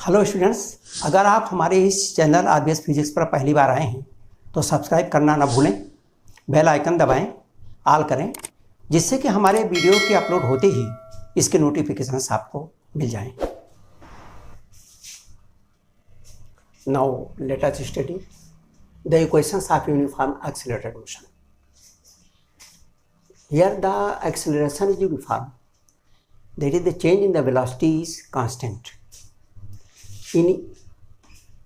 Hello students, अगर आप हमारे इस चैनल आरबीएस फिजिक्स पर पहली बार आए हैं तो सब्सक्राइब करना ना भूलें, बेल आइकन दबाएं, ऑल करें, जिससे कि हमारे वीडियो के अपलोड होते ही इसके नोटिफिकेशंस आपको मिल जाएं। Now let us study the equations of uniform accelerated motion. Here the acceleration is uniform, that is the change in the velocity is constant. In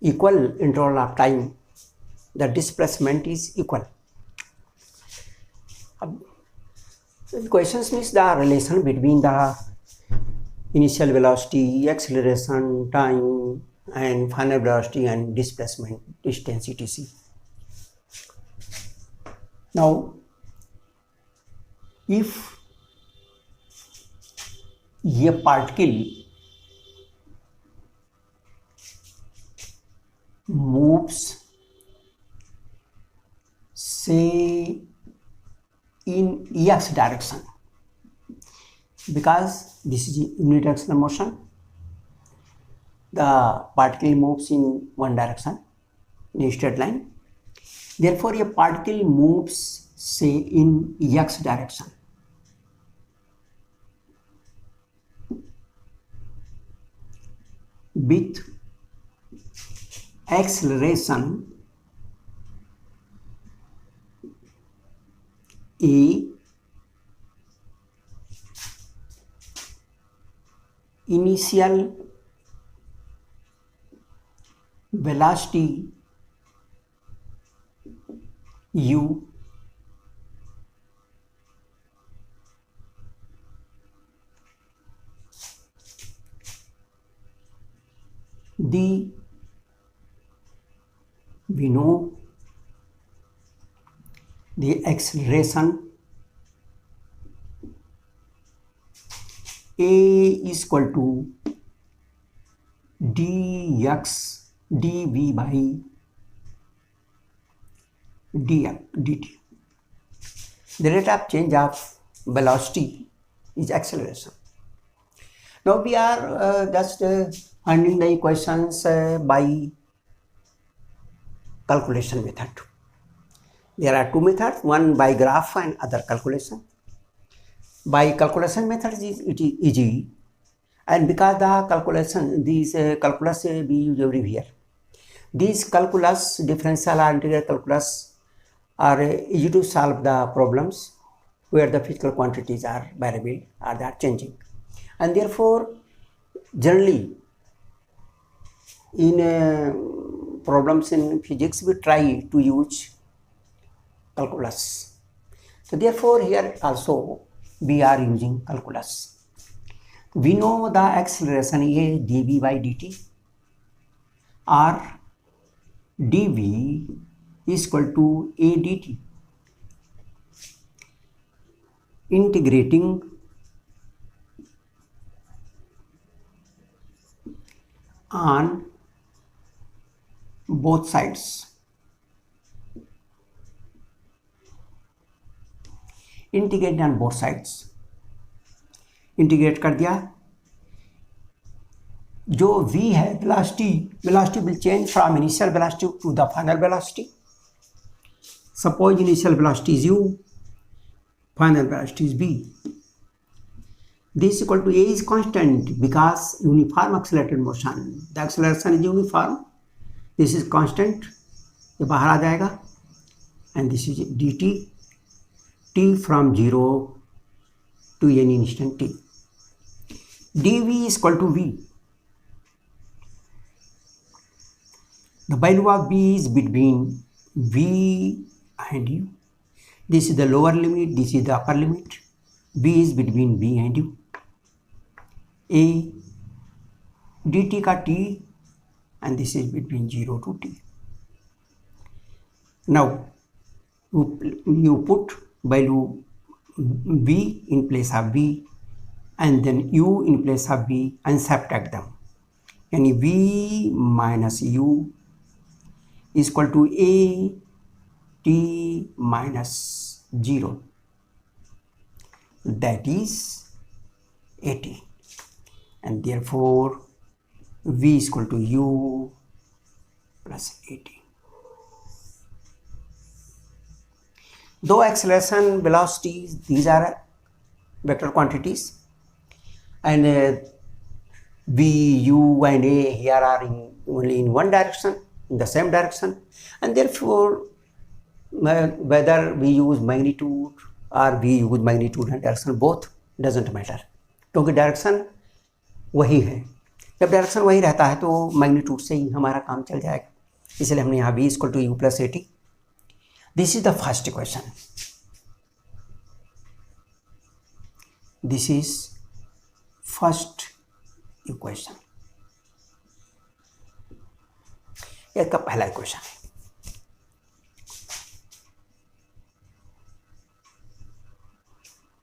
equal interval of time, the displacement is equal. Equations means the relation between the initial velocity, acceleration, time, and final velocity and displacement, distance, etc. Now, if ये particle moves say in x direction, because this is unidirectional motion, the particle moves in one direction in a straight line. Therefore a particle moves say in x direction. With acceleration a, initial velocity u, we know the acceleration a is equal to dx dv by df dt. The rate of change of velocity is acceleration. Now we are just finding the equations by calculation method. There are two methods, one by graph and other calculation. By calculation method it is easy, and because the calculation, these calculus we use everywhere. These calculus, differential or integral calculus, are easy to solve the problems where the physical quantities are variable or they are changing, and therefore generally in problems in physics we try to use calculus. So therefore here also we are using calculus. We know the acceleration a dv by dt, or dv is equal to a dt. Integrating on both sides. Integrate on both sides. Integrate कर दिया. जो v है velocity will change from initial velocity to the final velocity. Suppose initial velocity is u, final velocity is v. This equal to a is constant because uniform accelerated motion. The acceleration is uniform. This is constant. ये बाहर आ जाएगा. And this is dt. T from 0 to any instant t. dv is equal to v. The value of v is between v and u. This is the lower limit, this is the upper limit. v is between v and u. A dt का t, and this is between 0 to t. Now you put value v in place of v and then u in place of v and subtract them. Yani v minus u is equal to a t minus 0. That is 80. And therefore v equal to u plus at. Though acceleration, velocities, these are vector quantities, and v, u, and a here are only in one direction, in the same direction, and therefore whether we use magnitude or we use magnitude and direction, both doesn't matter, क्योंकि direction वही है. जब direction वही रहता है तो magnitude से ही हमारा काम चल जाएगा, इसलिए हमने यहाँ v equal to u plus a t. This is the first equation. This is first equation. इसका पहला इक्वेशन है.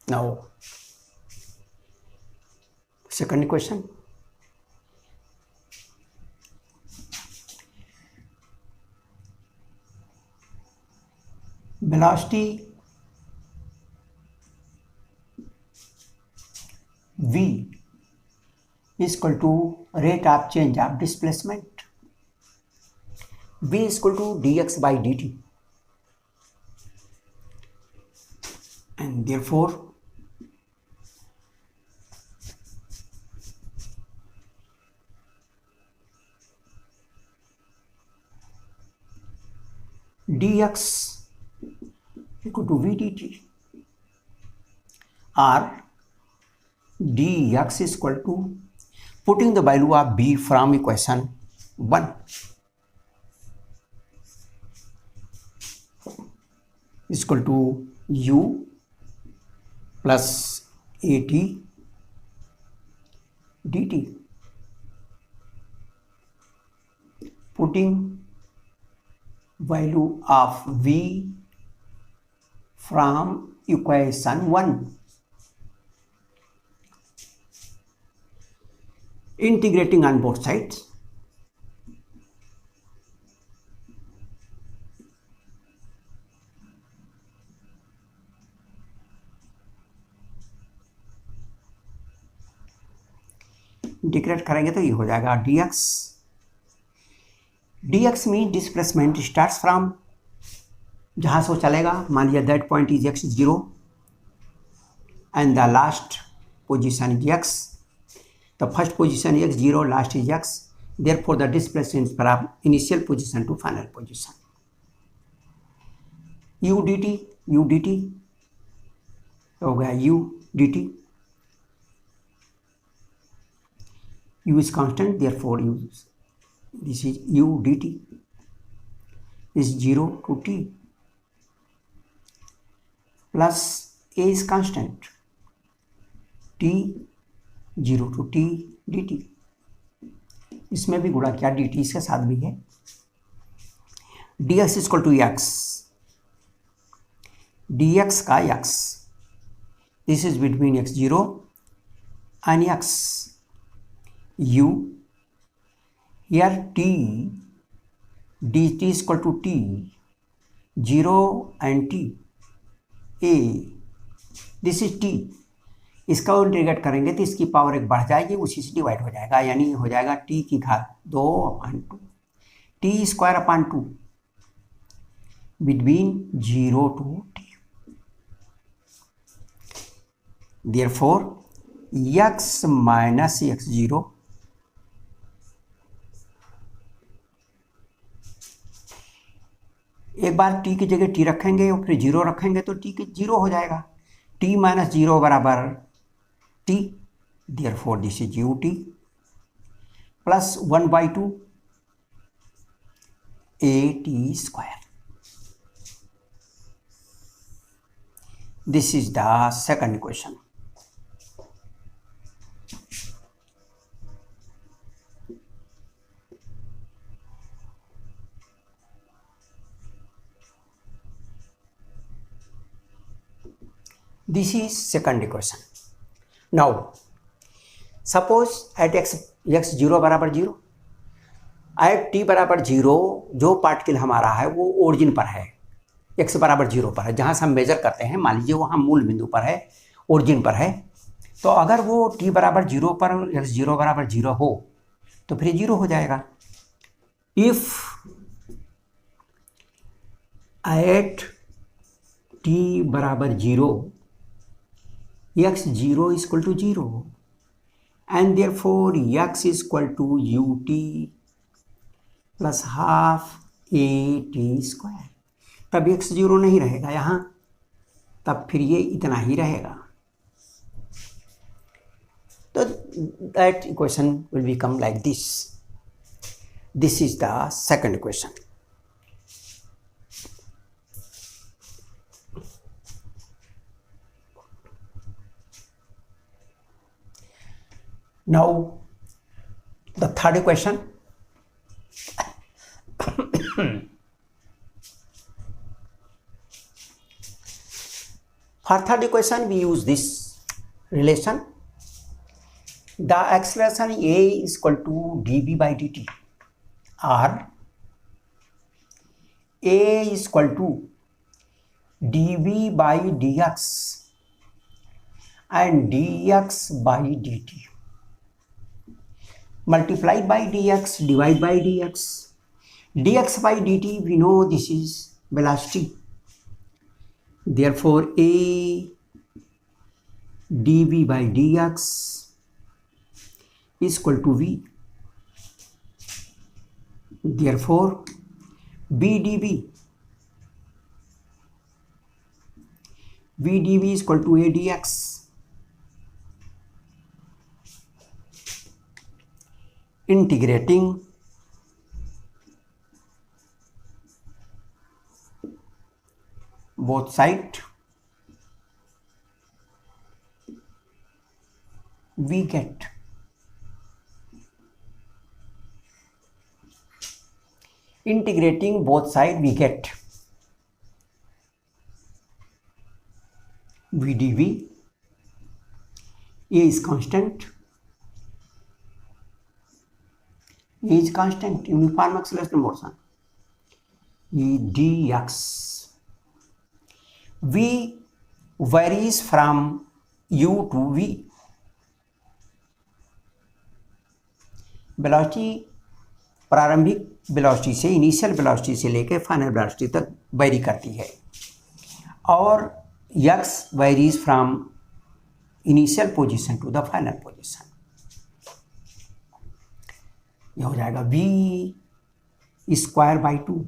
Now second equation. Velocity v is equal to rate of change of displacement. V is equal to dx by dt, and therefore dx equal to v dt, or dx is equal to, putting the value of b from equation 1, is equal to u plus at dt. Putting value of v from equation 1, integrating on both sides, integrate करेंगे तो ये हो जाएगा dx. dx mean displacement starts from, जहाँ से वो चलेगा, मान लिया that point is x0 and the last position is x. The first position is x0, last is x. Therefore the displacement from initial position to final position. u dt हो गया u dt. u is constant, therefore this is u dt is 0 to t, plus a is constant, t 0 to t dt. इसमें भी गुणा किया, dt इसके साथ भी है. dx equal to x, dx का x, this is between x0 and x. u here t dt is equal to t 0 and t a, this is t. इसका इंटीग्रेट करेंगे तो इसकी पावर एक बढ़ जाएगी, उसी से डिवाइड हो जाएगा, यानी हो जाएगा t की घात 2/2 t square upon 2 between 0 to t. Therefore x minus x0 एक बार t की जगह t रखेंगे और फिर 0 रखेंगे तो t की 0 हो जाएगा. t माइनस 0 बराबर t. Therefore this is ut plus 1/2 at square. This is the second equation. This is second equation. Now, suppose at x0 बराबर 0, at t बराबर 0 जो पार्टिकल हमारा है वो ओरिजिन पर है, x बराबर 0 पर है, जहाँ से हम मेजर करते हैं, मान लीजिए वहाँ मूल बिंदु पर है, ओरिजिन पर है. तो अगर वो t बराबर 0 पर x0 बराबर 0 हो तो फिर 0 हो जाएगा। इफ एट t बराबर 0 x 0 is equal to 0 and therefore x is equal to ut plus half at square, तब x 0 नहीं रहेगा यहाँ, तब फिर ये इतना ही रहेगा। तो that equation will become like this. This is the second equation. Now the third equation. For third equation we use this relation. The acceleration A is equal to dv by dt, or A is equal to dv by dx and dx by dt multiplied by dx divided by dx. Dx by dt we know this is velocity, therefore A dv by dx is equal to v, therefore b dv is equal to a dx. Integrating both sides we get v dv. A is constant, uniform acceleration motion. E dx, v varies from u to v. Velocity प्रारंभिक velocity से, initial velocity से लेकर final velocity तक very करती है, और x varies from initial position to the final position. यह हो जाएगा v square by 2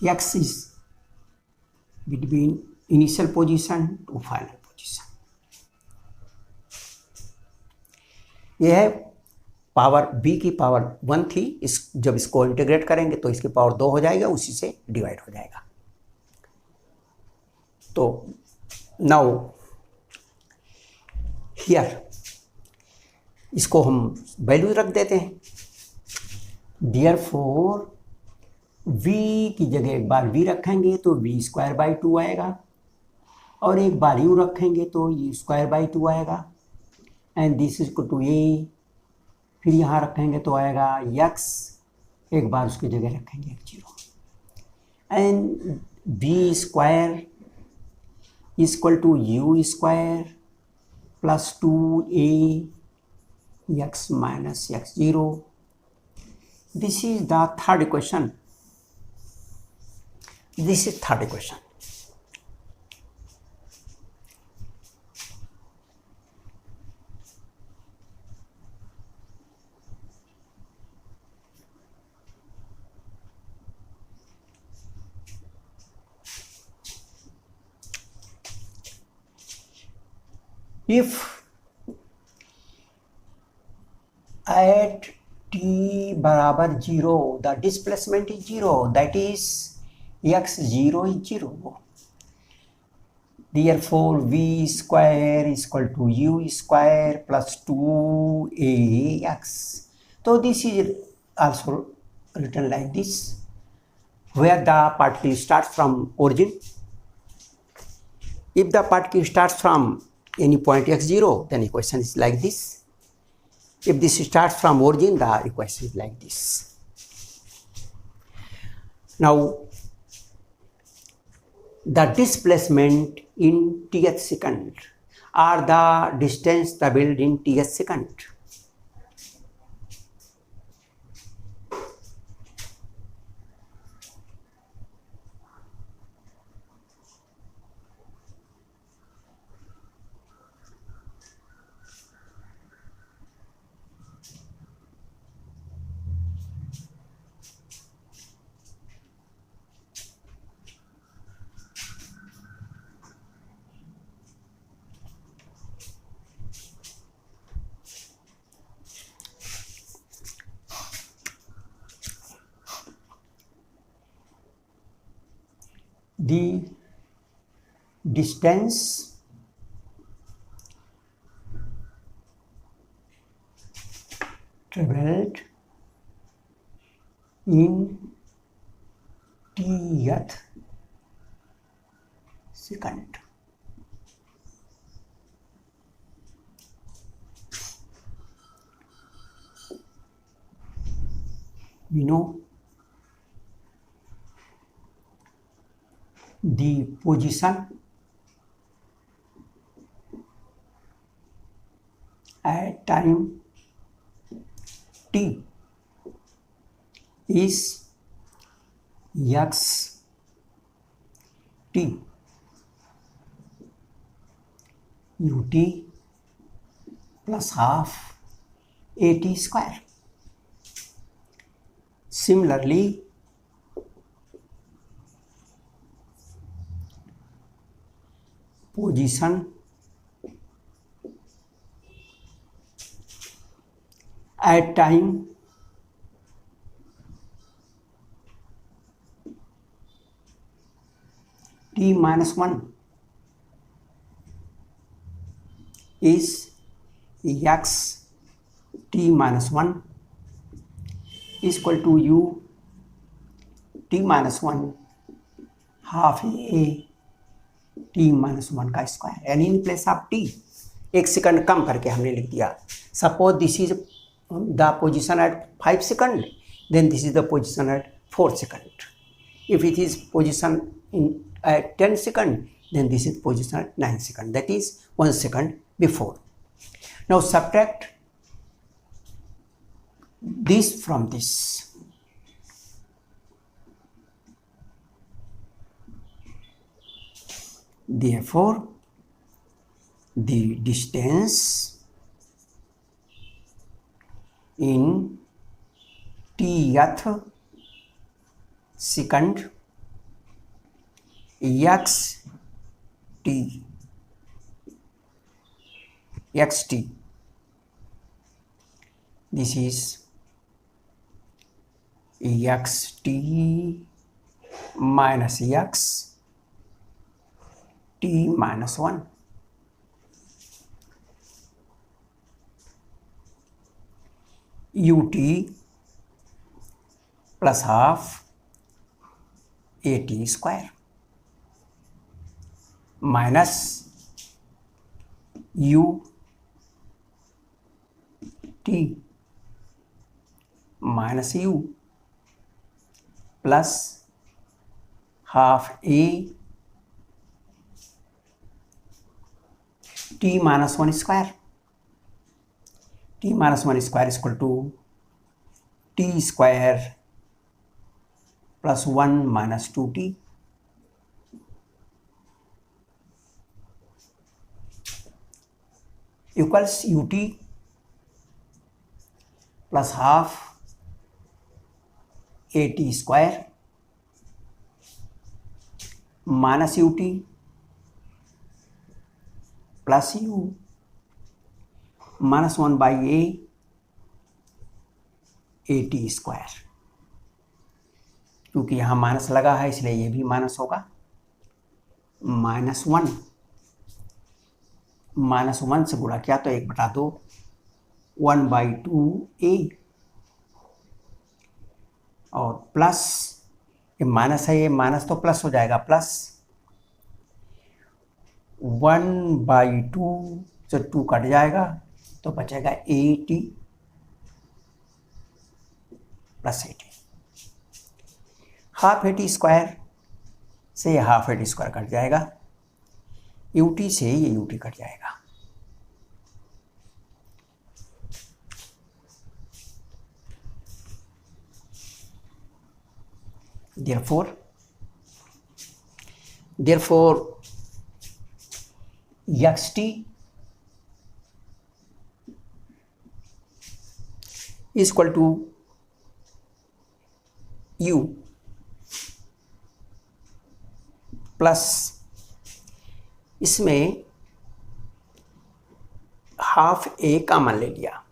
x is between initial position to final position. यह है पावर b की पावर 1 थी, जब इसको इंटीग्रेट करेंगे तो इसकी पावर 2 हो जाएगा, उसी से डिवाइड हो जाएगा। तो नाउ हियर इसको हम वैल्यू रख देते हैं। देयरफॉर v की जगह एक बार v रखेंगे तो v स्क्वायर बाई 2 आएगा, और एक बार u रखेंगे तो u स्क्वायर बाई 2 आएगा, and this is equal to a। फिर यहाँ रखेंगे तो आएगा x, एक बार उसकी जगह रखेंगे 0, and v square is equal to u square plus 2a x minus x0। This is the third equation. This is third equation. If at t बराबर 0 the displacement is 0, that is x0 is 0, therefore v square is equal to u square plus 2ax. So this is also written like this, where the particle starts from origin. If the particle starts from any point x0, then equation is like this. If this starts from origin, the equation is like this. Now, the displacement in Th second or the distance traveled in Th second. The distance traveled in Th second. We know the position at time t is x t ut plus half at square. Similarly, position at time t minus 1 is x t minus 1 is equal to u t minus 1 half a t minus 1 का square, यानी in place of t एक second कम करके हमने लिख दिया. Suppose this is the position at 5 second, then this is the position at 4 second. If it is position at 10 second, then this is position at 9 second. That is 1 second before. Now subtract this from this. Therefore, the distance in Tth second xt, this is xt minus x t minus 1. ut plus half at square minus u t minus u plus half a t minus 1 square. T minus 1 square is equal to t square plus 1 minus 2t equals ut plus half at square minus ut plus u minus 1 by a at square. क्योंकि यहाँ minus लगा है इसलिए ये भी minus होगा. -1 -1 से गुणा किया तो 1/2 1/2a और प्लस ये माइनस है, ये माइनस तो प्लस हो जाएगा, प्लस 1/2 से 2 कट जाएगा तो बचेगा 80 plus 80. Half A T square से ये half A T square cut जाएगा, यू टी से ये यू टी कट जाएगा। therefore xt is equal to u plus इसमें हाफ ए कॉमन ले लिया,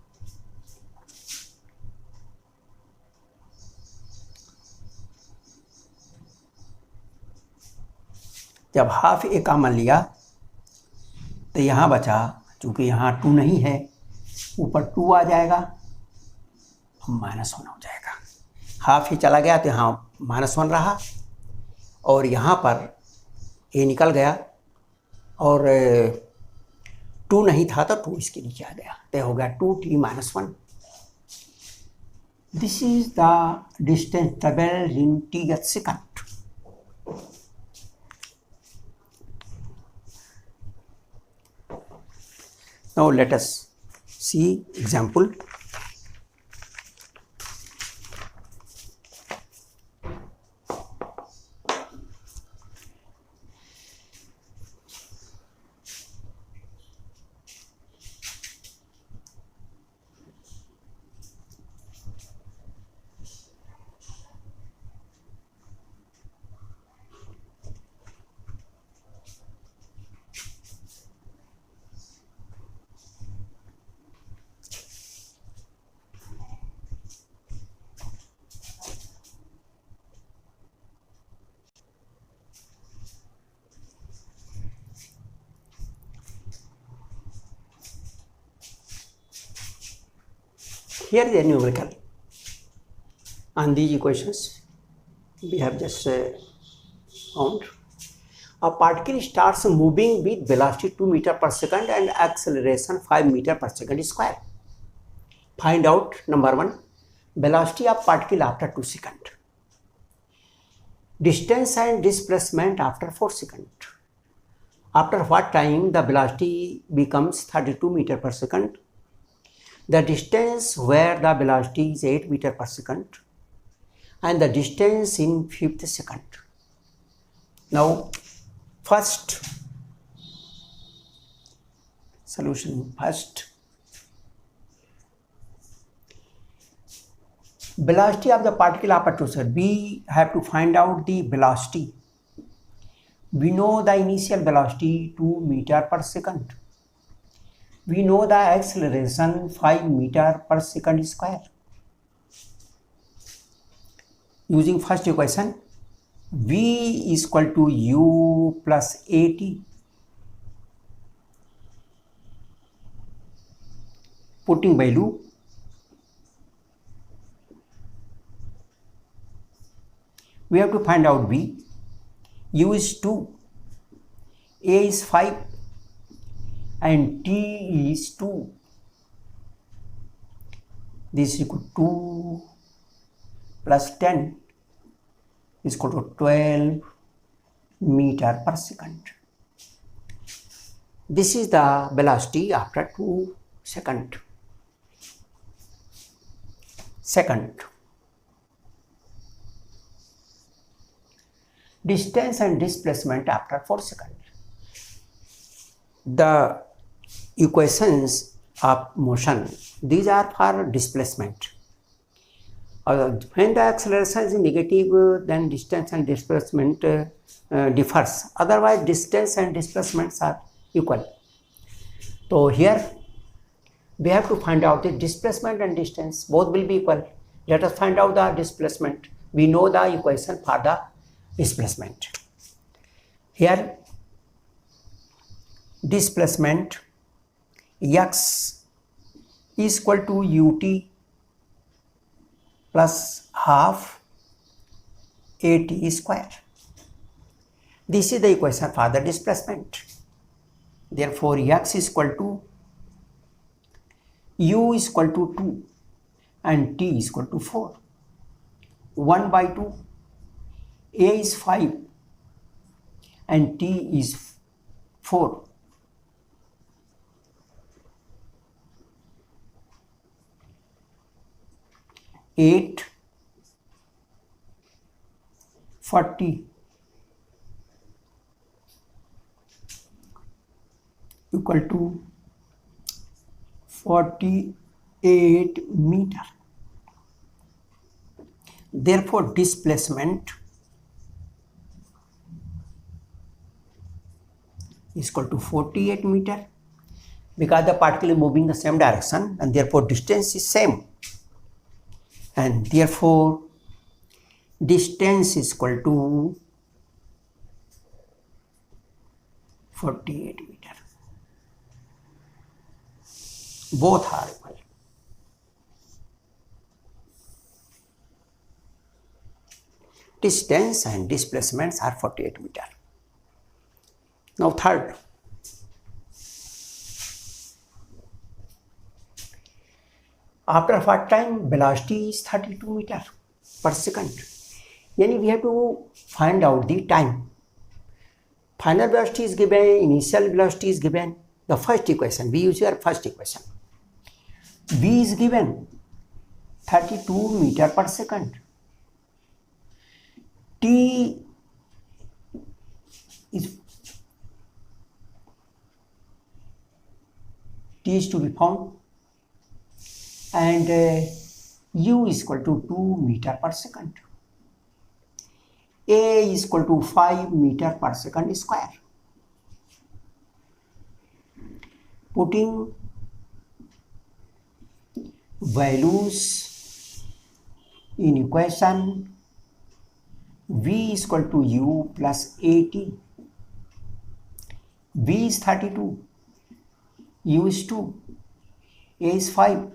जब हाफ ए कॉमन लिया तो यहाँ बचा, चूंकि यहाँ 2 नहीं है, ऊपर 2 आ जाएगा, -1 हो जाएगा। हाफ ही चला गया तो यहाँ -1 रहा, और यहाँ पर ए निकल गया, और 2 नहीं था तो 2 इसके नीचे आ गया, तो हो गया 2t - 1। This is the distance travelled in t second. Now let us see example. Here is a numerical on these equations we have just found. A particle starts moving with velocity 2 meters per second and acceleration 5 meters per second square. Find out number 1, velocity of particle after 2 seconds, distance and displacement after 4 seconds, after what time the velocity becomes 32 meters per second, the distance where the velocity is 8 meters per second, and the distance in 5th second. Now first solution, first velocity of the particle after 2 seconds. We have to find out the velocity. We know the initial velocity 2 meters per second. We know the acceleration 5 meters per second square. Using first equation, v is equal to u plus at. Putting value, we have to find out v. U is 2, a is 5, and t is 2. This is equal to 2 plus 10 is equal to 12 meters per second. This is the velocity after 2 seconds. Second, distance and displacement after 4 seconds. The equations of motion, these are for displacement. When the acceleration is negative, then distance and displacement differs. Otherwise, distance and displacements are equal. So here we have to find out the displacement and distance, both will be equal. Let us find out the displacement. We know the equation for the displacement. Here displacement x is equal to ut plus half at square. This is the equation for the displacement. Therefore x is equal to u is equal to 2 and t is equal to 4. 1 by 2 A is 5 and T is 4. Eight 40 equal to 48 meter. Therefore, displacement is equal to 48 meter, because the particle is moving the same direction and therefore distance is same, and therefore distance is equal to 48 meter. Both are equal. Distance and displacements are 48 meter. Now third, after what time velocity is 32 meter per second. Yani we have to find out the time. Final velocity is given, initial velocity is given. The first equation, we use your first equation. V is given 32 meter per second. T is to be found, and U is equal to 2 meter per second. A is equal to 5 meter per second square. Putting values in equation, V is equal to U plus AT. V is 32, U is 2, A is 5.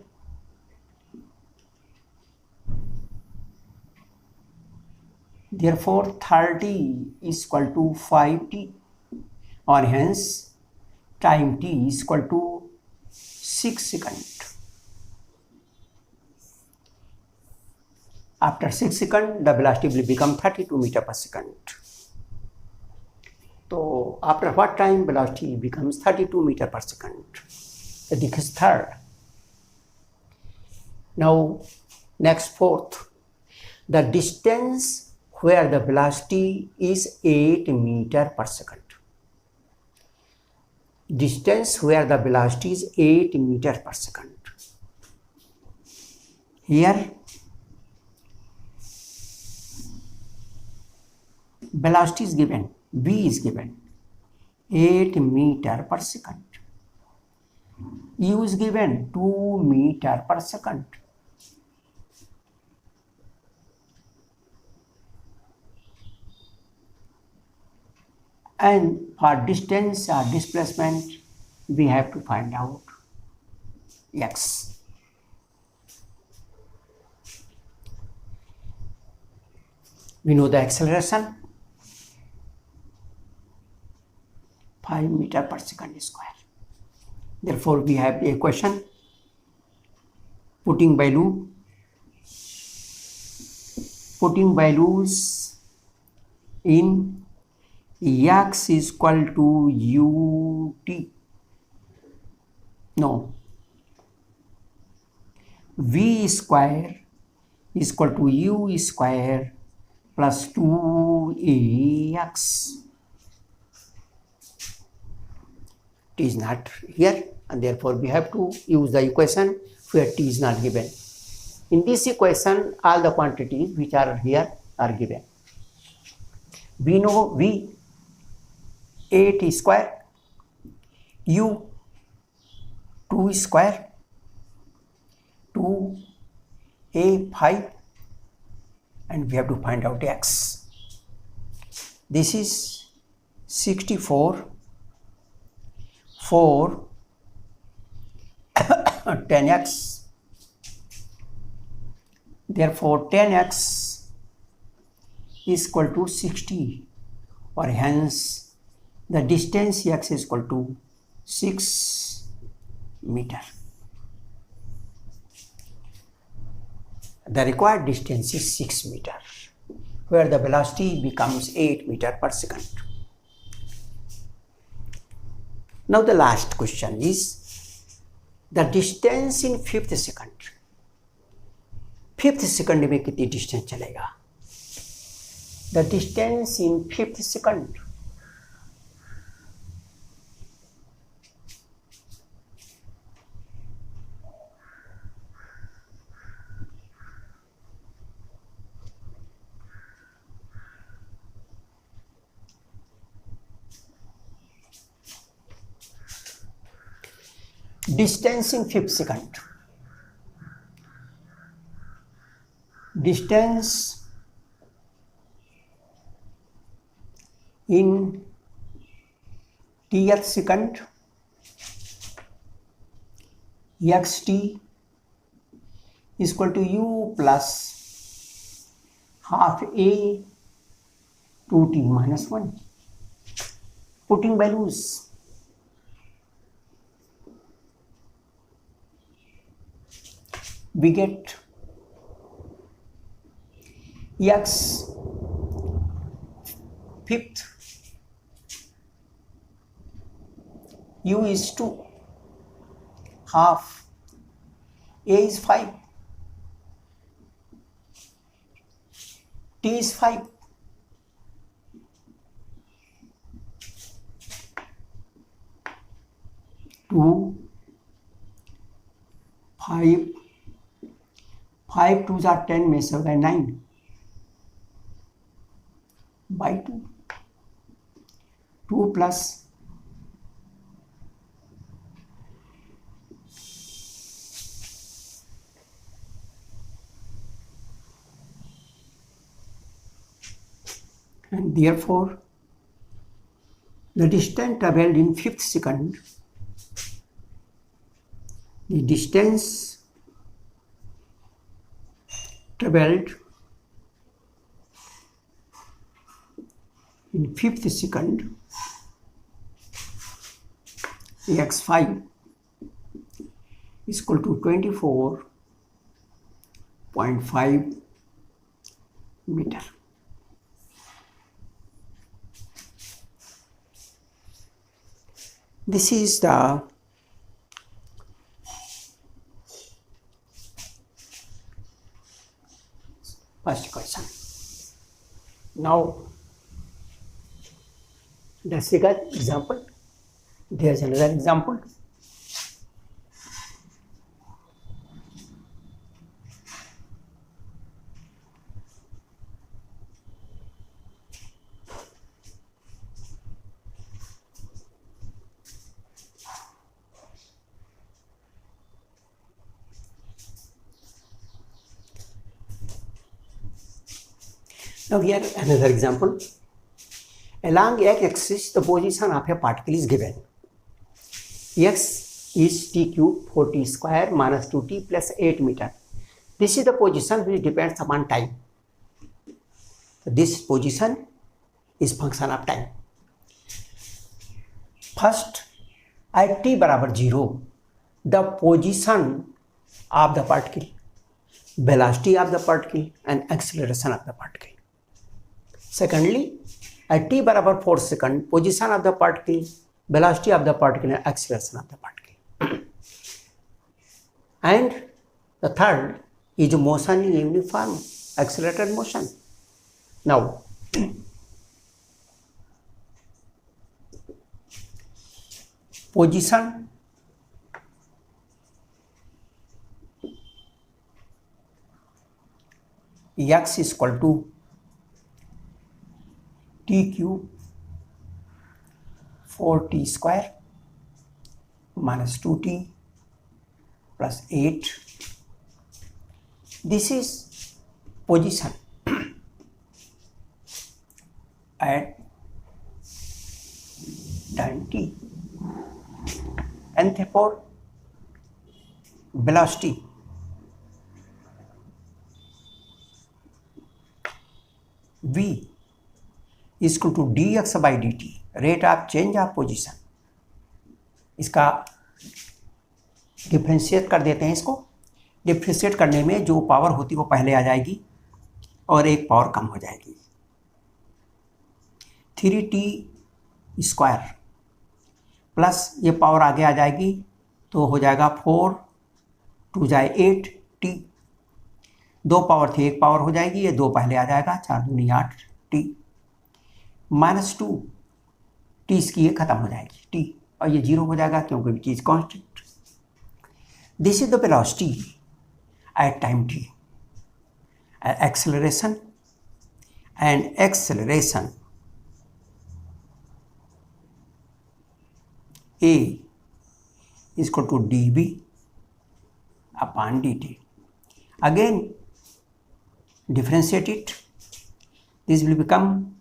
Therefore, 30 is equal to 5t, or hence time t is equal to 6 seconds. After 6 seconds, the velocity will become 32 meter per second. So, after what time velocity becomes 32 meter per second? So, this is third. Now, next fourth, the distance where the velocity is 8 meter per second. Distance where the velocity is 8 meter per second. Here, velocity is given, V is given 8 meter per second. U is given 2 meter per second. And for distance or displacement, we have to find out x. We know the acceleration, 5 meter per second square. Therefore, we have the equation. Putting values in x is equal to ut. No. V square is equal to u square plus 2ax. T is not here, and therefore we have to use the equation where t is not given. In this equation, all the quantities which are here are given. We know V 8 square, U 2 square, 2A 5, and we have to find out x. This is 64, 4, 10x. Therefore, 10x is equal to 60, or hence the distance x is equal to 6 meter. The required distance is 6 meter. where the velocity becomes 8 meter per second. Now the last question is the distance in 5th second. 5th second में कितनी distance चलेगा? The distance in 5th second. Distance in 5th second. Distance in 10th second, xt is equal to u plus half a 2t minus 1. Putting values, we get x 5th, u is 2, half, a is 5, t is 5. Two, 5, 5 2s are 10 में से होगा 9 by 2. 2 plus and therefore the distance traveled in 5th second, the distance traveled in 5th second x5 is equal to 24.5 meter. This is the first question. Now the second example, there is another example. Now here another example. Along x-axis, the position of a particle is given. X is t cube 4t square minus 2t plus 8 meter. This is the position which depends upon time. So this position is function of time. First, at t बराबर 0, the position of the particle, velocity of the particle and acceleration of the particle. Secondly, at t बराबर 4 second, position of the particle, velocity of the particle and acceleration of the particle. And the third is motion in uniform accelerated motion. Now, position x is equal to t cube 4t square minus 2t plus 8. This is position at time t, and therefore velocity v is equal to dx by dt, rate of change of position. इसका differentiate कर देते हैं. इसको differentiate करने में जो power होती है वो पहले आ जाएगी और एक पावर कम हो जाएगी. 3t² प्लस ये पावर आगे आ जाएगी तो हो जाएगा 4 2 जाए 8t, 2 पावर थी 1 पावर हो जाएगी, ये 2 पहले आ जाएगा, 4 दूनी 8t -2 t इसकी ये खत्म हो जाएगी t, और ये 0 हो जाएगा क्योंकि which is constant. This is the velocity at time t, acceleration A is equal to dB upon dt. Again differentiate it, this will become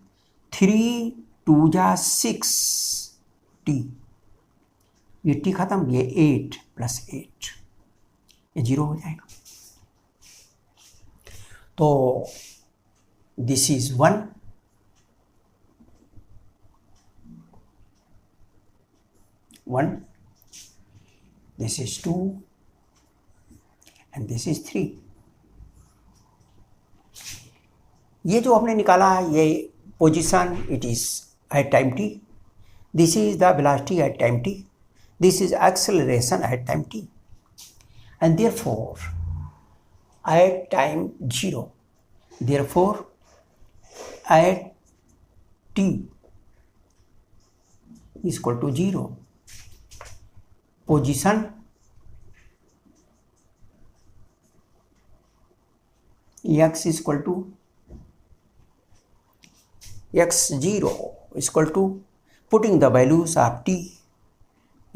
3 2 जा 6t, ये t खत्म, ये 8 + 8, ये 0 हो जाएगा। तो this is 1, this is 2 and this is 3। ये जो हमने निकाला है ये position, it is at time t, this is the velocity at time t, this is acceleration at time t, and therefore at time 0, therefore at t is equal to 0, position x is equal to x0 is equal to putting the values of t,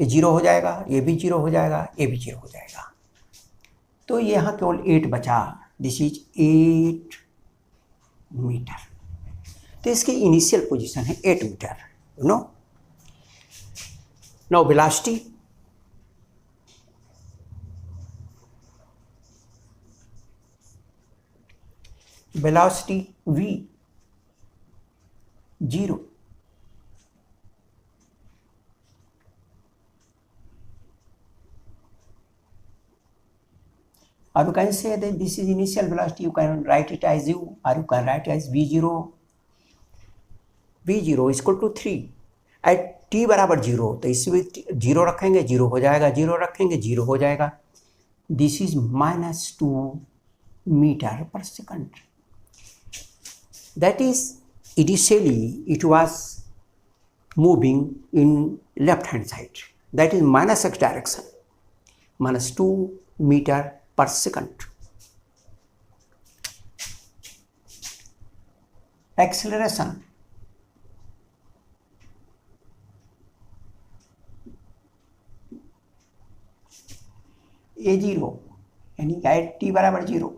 ये 0 हो जाएगा, ये भी 0 हो जाएगा, ये भी 0 हो जाएगा, तो यहाँ केवल 8 बचा, दिस इज 8 मीटर। तो इसकी इनिशियल पोजीशन है 8 meter, you know. Now velocity, velocity v 0, or you can say that this is initial velocity, you can write it as u, or you can write it as v0 is equal to 3 at t बराबर 0, तो इसमें 0 रखेंगे 0 हो जाएगा, 0 रखेंगे 0 हो जाएगा, this is -2 metre पर second. That is initially it was moving in left hand side, that is -x direction, -2 meter per second. Acceleration, a0 यानी at t बराबर 0,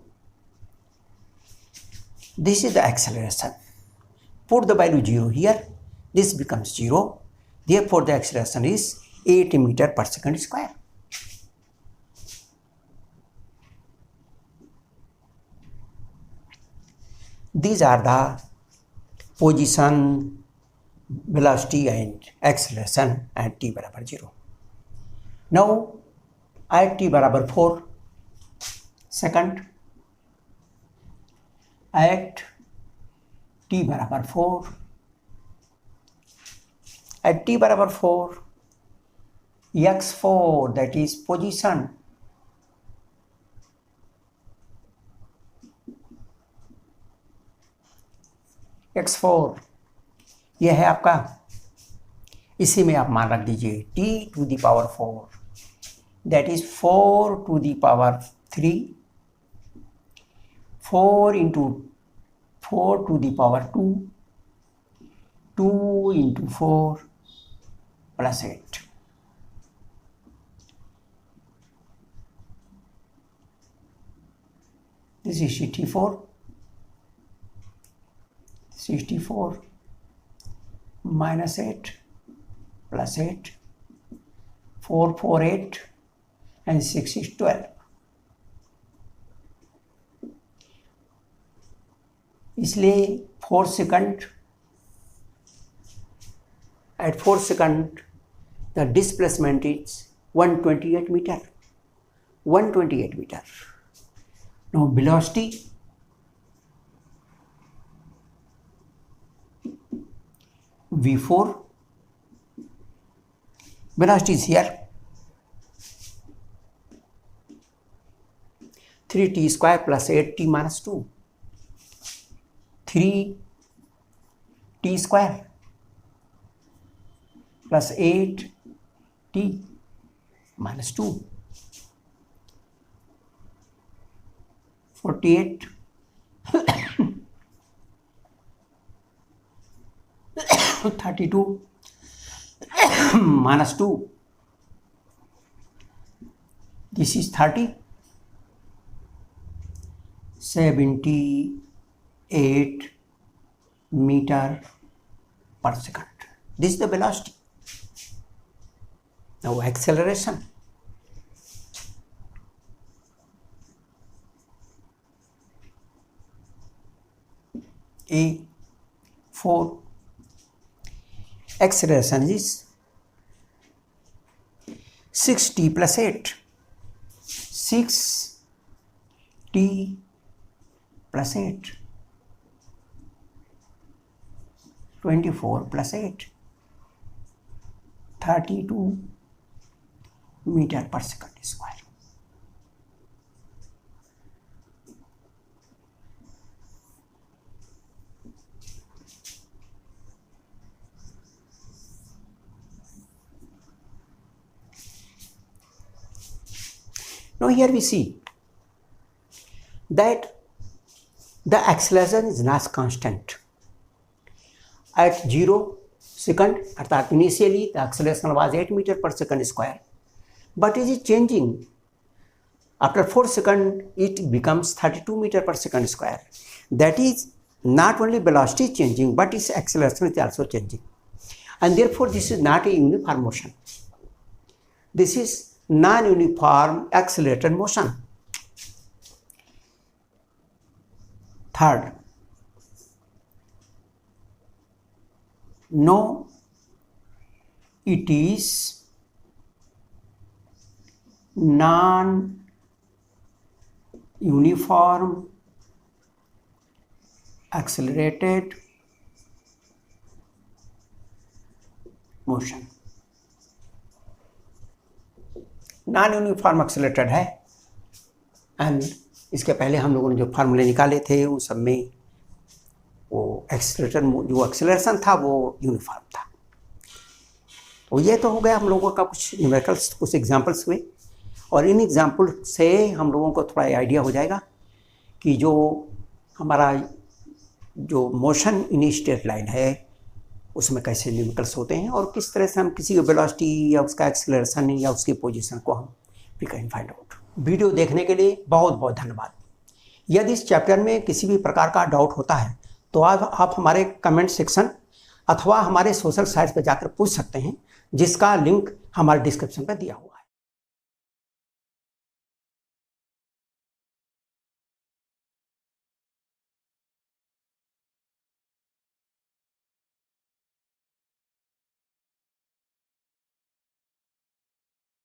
this is the acceleration. Put the value 0 here, this becomes 0, therefore the acceleration is 8 meter per second square. These are the position, velocity and acceleration at t बराबर 0. Now at t बराबर 4 second, at t बराबर 4, at t बराबर 4, x4 that is position, x4 यह है आपका, इसी में आप मान रख दीजिए t to the power 4, that is 4 to the power 3, 4 into 4 to the power 2, 2 into 4 plus 8. This is 64. 64 minus 8 plus 8, 4 4 8 and 6 is 12. इसलिए 4 second, at 4 second the displacement is 128 meter, 128 meter. Now v4, velocity is here 3t square plus 8t minus 2, 3t square plus 8t minus 2, 48 32 minus 2, this is 30, 78 meter per second. This is the velocity. Now acceleration. A4, acceleration is 6t plus 8, 6t plus 8, 24 plus 8, 32 meter per second square. Now here we see that the acceleration is not constant. At 0 second, अर्थात initially the acceleration was 8 meter per second square, but it is changing. After 4 seconds, it becomes 32 meter per second square. That is, not only velocity is changing, but its acceleration is also changing. And therefore, this is not a uniform motion. This is non-uniform accelerated motion. Third, no, it is non-uniform accelerated motion. Non uniform accelerated है, and इसके पहले हम लोगों ने जो फार्मूले निकाले थे उन सब में वो एक्सेलरेटर जो एक्सेलरेशन था वो यूनिफॉर्म था। तो ये तो हो गया हम लोगों का कुछ न्यूमेरिकल्स, कुछ एग्जांपल्स हुए, और इन एग्जांपल से हम लोगों को थोड़ा आइडिया हो जाएगा कि जो हमारा जो मोशन इन स्ट्रेट लाइन है उसमें कैसे न्यूमेरिकल्स होते हैं और किस तरह से हम किसी की वेलोसिटी या उसका एक्सेलरेशन या उसकी पोजीशन को हम we can find out. Video देखने के लिए बहुत बहुत धन्यवाद। यदि इस चैप्टर में किसी भी प्रकार का डाउट होता है तो आप हमारे कमेंट सेक्शन अथवा हमारे सोशल साइट्स पर जाकर पूछ सकते हैं, जिसका लिंक हमारे डिस्क्रिप्शन पर दिया हुआ है।